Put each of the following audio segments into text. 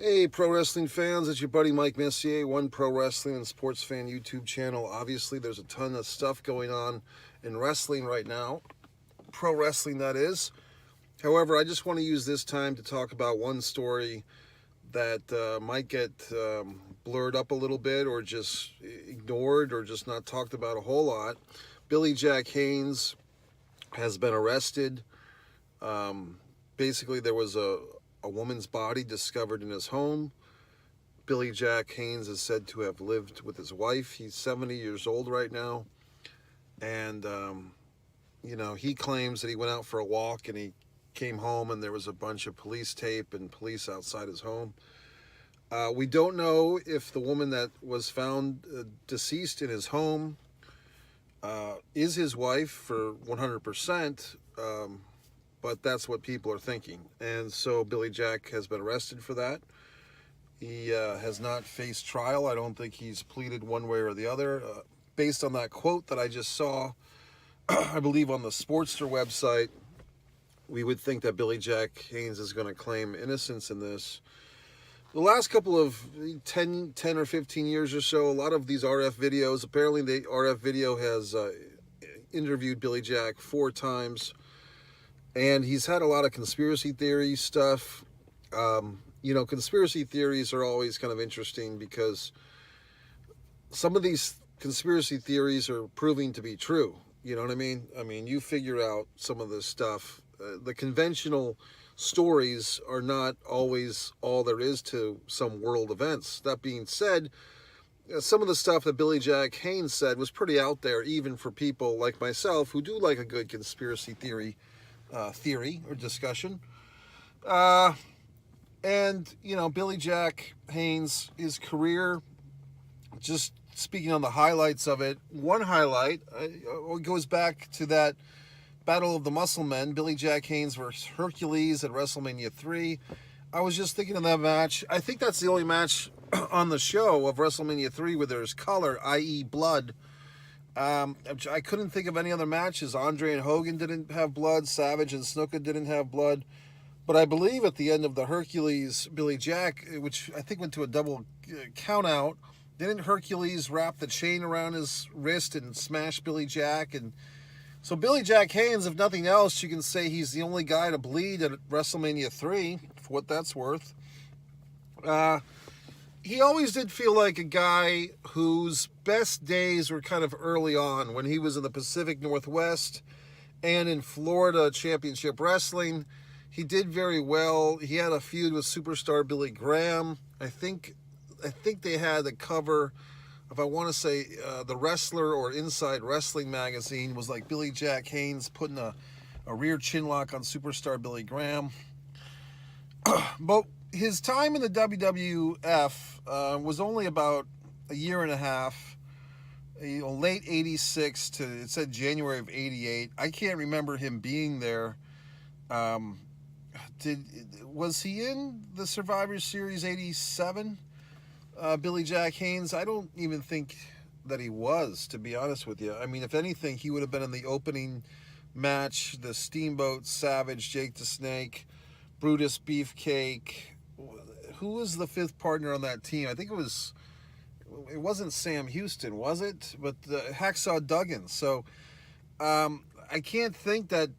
Hey, pro wrestling fans, it's your buddy Mike Messier, One Pro Wrestling and Sports Fan YouTube channel. Obviously, there's a ton of stuff going on in wrestling right now, pro wrestling that is. However, I just want to use this time to talk about one story that might get blurred up a little bit or just ignored or just not talked about a whole lot. Billy Jack Haynes has been arrested. Basically, there was a woman's body discovered in his home. Billy Jack Haynes is said to have lived with his wife. He's 70 years old right now. And, he claims that he went out for a walk and he came home and there was a bunch of police tape and police outside his home. We don't know if the woman that was found deceased in his home is his wife for 100%. But that's what people are thinking. And so Billy Jack has been arrested for that. He has not faced trial. I don't think he's pleaded one way or the other. Based on that quote that I just saw, I believe on the Sportster website, we would think that Billy Jack Haynes is going to claim innocence in this. The last couple of 10 or 15 years or so, a lot of these RF videos, apparently the RF video has interviewed Billy Jack 4 times. And he's had a lot of conspiracy theory stuff. Conspiracy theories are always kind of interesting because some of these conspiracy theories are proving to be true. You know what I mean? I mean, you figure out some of this stuff. The conventional stories are not always all there is to some world events. That being said, some of the stuff that Billy Jack Haynes said was pretty out there, even for people like myself who do like a good conspiracy theory or discussion. Billy Jack Haynes, his career, just speaking on the highlights of it, one highlight goes back to that Battle of the Muscle Men, Billy Jack Haynes versus Hercules at WrestleMania 3. I was just thinking of that match. I think that's the only match on the show of WrestleMania 3 where there's color, i.e. blood. I couldn't think of any other matches. Andre and Hogan didn't have blood. Savage and Snuka didn't have blood. But I believe at the end of the Hercules Billy Jack, which I think went to a double count out, didn't Hercules wrap the chain around his wrist and smash Billy Jack? And so Billy Jack Haynes, if nothing else, you can say he's the only guy to bleed at WrestleMania 3, for what that's worth. He always did feel like a guy whose best days were kind of early on when he was in the Pacific Northwest and in Florida Championship Wrestling. He did very well. He had a feud with superstar Billy Graham. I think they had the cover, if I want to say the Wrestler or Inside Wrestling magazine was like Billy Jack Haynes putting a rear chin lock on superstar Billy Graham. But his time in the WWF was only about a year and a half, late 86 to, it said January of 88. I can't remember him being there. Was he in the Survivor Series 87? Billy Jack Haynes? I don't even think that he was, to be honest with you. I mean, if anything, he would have been in the opening match, the Steamboat, Savage, Jake the Snake, Brutus Beefcake. Who was the 5th partner on that team? I think it wasn't Sam Houston, was it? But Hacksaw Duggan. So I can't think that,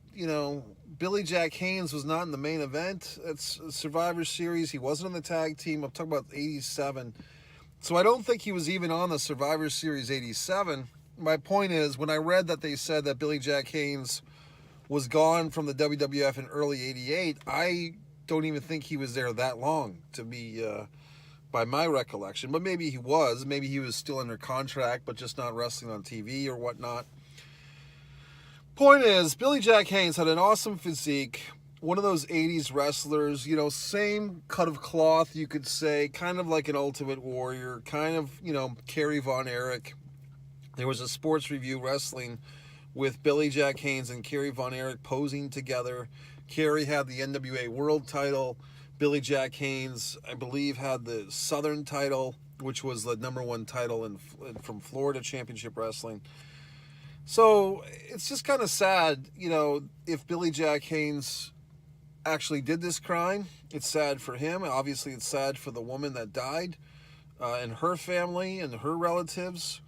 Billy Jack Haynes was not in the main event. It's Survivor Series. He wasn't on the tag team. I'm talking about 87. So I don't think he was even on the Survivor Series 87. My point is, when I read that they said that Billy Jack Haynes was gone from the WWF in early 88, I don't even think he was there that long, to be by my recollection. But maybe he was. Maybe he was still under contract, but just not wrestling on TV or whatnot. Point is, Billy Jack Haynes had an awesome physique, one of those 80s wrestlers, same cut of cloth, you could say, kind of like an Ultimate Warrior, kind of, Kerry Von Erich. There was a Sports Review Wrestling with Billy Jack Haynes and Kerry Von Erich posing together. Kerry had the NWA World title. Billy Jack Haynes, I believe, had the Southern title, which was the #1 title from Florida Championship Wrestling. So it's just kind of sad, if Billy Jack Haynes actually did this crime. It's sad for him. Obviously, it's sad for the woman that died and her family and her relatives.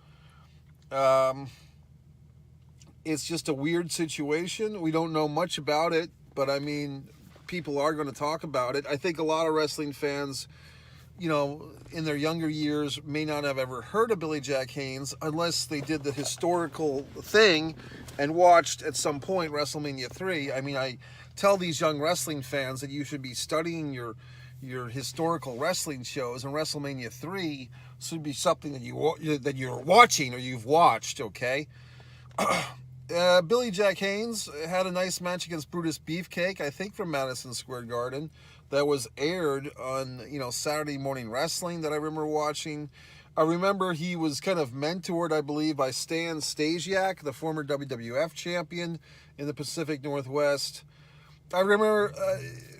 It's just a weird situation. We don't know much about it, but I mean, people are going to talk about it. I think a lot of wrestling fans, you know, in their younger years may not have ever heard of Billy Jack Haynes unless they did the historical thing and watched at some point WrestleMania 3. I mean, I tell these young wrestling fans that you should be studying your historical wrestling shows, and WrestleMania 3 should be something that you're watching or you've watched, okay? Billy Jack Haynes had a nice match against Brutus Beefcake, I think from Madison Square Garden, that was aired on, you know, Saturday Morning Wrestling that I remember watching. I remember he was kind of mentored, I believe, by Stan Stasiak, the former WWF champion in the Pacific Northwest. I remember,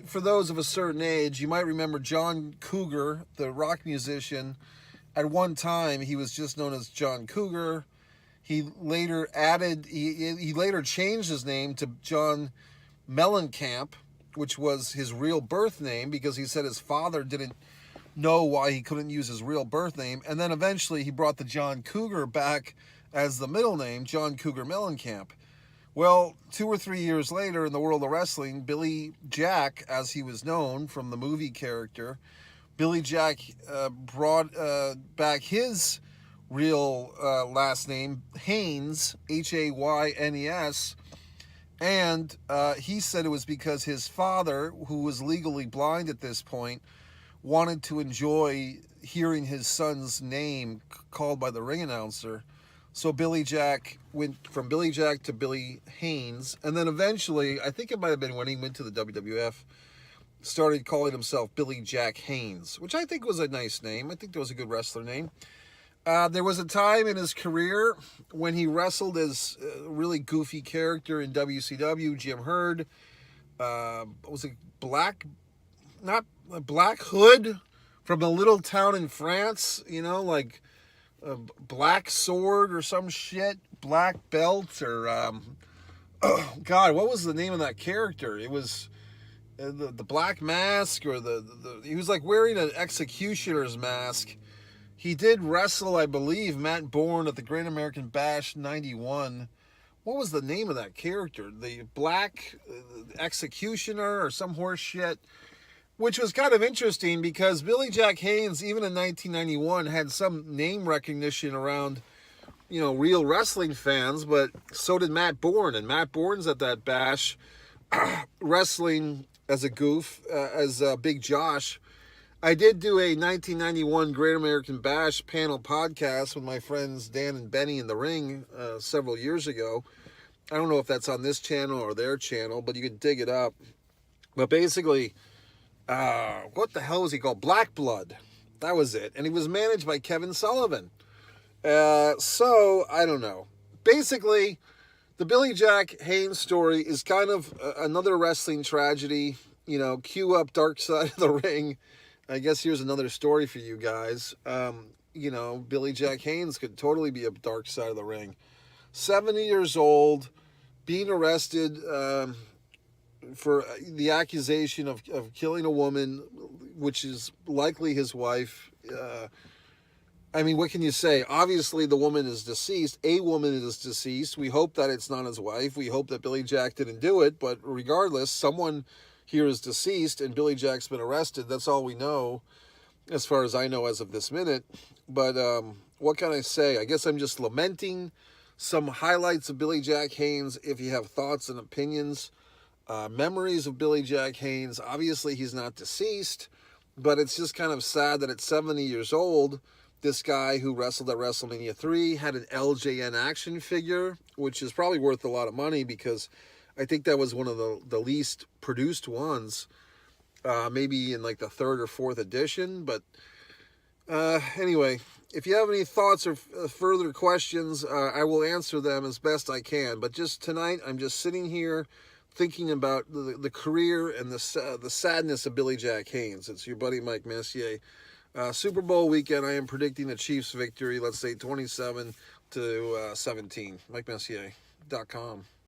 for those of a certain age, you might remember John Cougar, the rock musician. At one time, he was just known as John Cougar. He later he later changed his name to John Mellencamp, which was his real birth name, because he said his father didn't know why he couldn't use his real birth name. And then eventually he brought the John Cougar back as the middle name, John Cougar Mellencamp. Well, 2 or 3 years later in the world of wrestling, Billy Jack, as he was known from the movie character, Billy Jack brought back his real last name, Haynes, Haynes, and he said it was because his father, who was legally blind at this point, wanted to enjoy hearing his son's name called by the ring announcer. So Billy Jack went from Billy Jack to Billy Haynes, and then eventually, I think it might have been when he went to the WWF, started calling himself Billy Jack Haynes, which I think was a nice name. I think that was a good wrestler name. There was a time in his career when he wrestled as a really goofy character in WCW, Jim Herd. Was it Black Hood from a little town in France, you know, like Black Sword or some shit, Black Belt, or oh God, what was the name of that character? It was the Black Mask, or he was like wearing an executioner's mask. He did wrestle, I believe, Matt Bourne at the Great American Bash 91. What was the name of that character? The Black Executioner or some horse shit? Which was kind of interesting because Billy Jack Haynes, even in 1991, had some name recognition around, you know, real wrestling fans, but so did Matt Bourne. And Matt Bourne's at that bash wrestling as a goof, as Big Josh. I did do a 1991 Great American Bash panel podcast with my friends Dan and Benny in the ring several years ago. I don't know if that's on this channel or their channel, but you can dig it up. But basically, what the hell was he called? Black Blood. That was it. And he was managed by Kevin Sullivan. So, I don't know. Basically, the Billy Jack Haynes story is kind of another wrestling tragedy. You know, cue up Dark Side of the Ring. I guess here's another story for you guys. You know, Billy Jack Haynes could totally be a Dark Side of the Ring. 70 years old, being arrested for the accusation of killing a woman, which is likely his wife. I mean, what can you say? Obviously, the woman is deceased. A woman is deceased. We hope that it's not his wife. We hope that Billy Jack didn't do it. But regardless, someone here is deceased and Billy Jack's been arrested. That's all we know, as far as I know as of this minute. But what can I say? I guess I'm just lamenting some highlights of Billy Jack Haynes. If you have thoughts and opinions, memories of Billy Jack Haynes. Obviously, he's not deceased, but it's just kind of sad that at 70 years old, this guy who wrestled at WrestleMania 3 had an LJN action figure, which is probably worth a lot of money because I think that was one of the least produced ones, maybe in like the 3rd or 4th edition. But anyway, if you have any thoughts or further questions, I will answer them as best I can. But just tonight, I'm just sitting here thinking about the career and the sadness of Billy Jack Haynes. It's your buddy Mike Messier. Super Bowl weekend, I am predicting the Chiefs victory, let's say 27-17. MikeMessier.com.